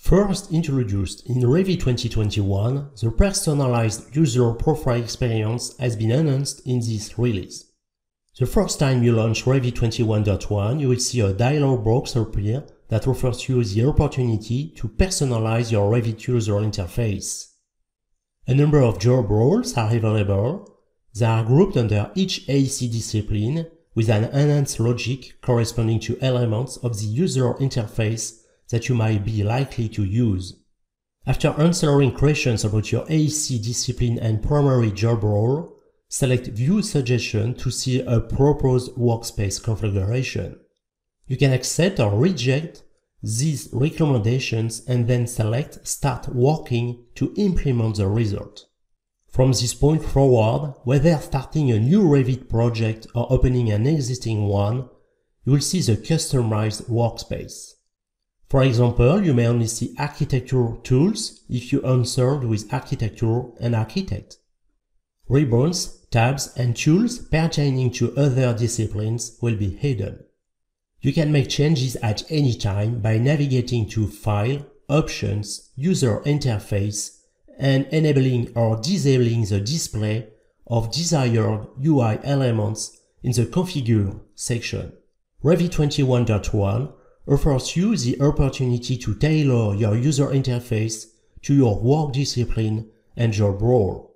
First introduced in Revit 2021, the personalized user profile experience has been enhanced in this release. The first time you launch Revit 21.1, you will see a dialog box appear that offers you the opportunity to personalize your Revit user interface. A number of job roles are available. They are grouped under each AEC discipline with an enhanced logic corresponding to elements of the user interface that you might be likely to use. After answering questions about your AEC discipline and primary job role, select View Suggestion to see a proposed workspace configuration. You can accept or reject these recommendations and then select Start Working to implement the result. From this point forward, whether starting a new Revit project or opening an existing one, you will see the customized workspace. For example, you may only see Architecture tools if you answered with Architecture and Architect. Ribbons, tabs, and tools pertaining to other disciplines will be hidden. You can make changes at any time by navigating to File, Options, User Interface, and enabling or disabling the display of desired UI elements in the Configure section. Revit 21.1 offers you the opportunity to tailor your user interface to your work discipline and job role.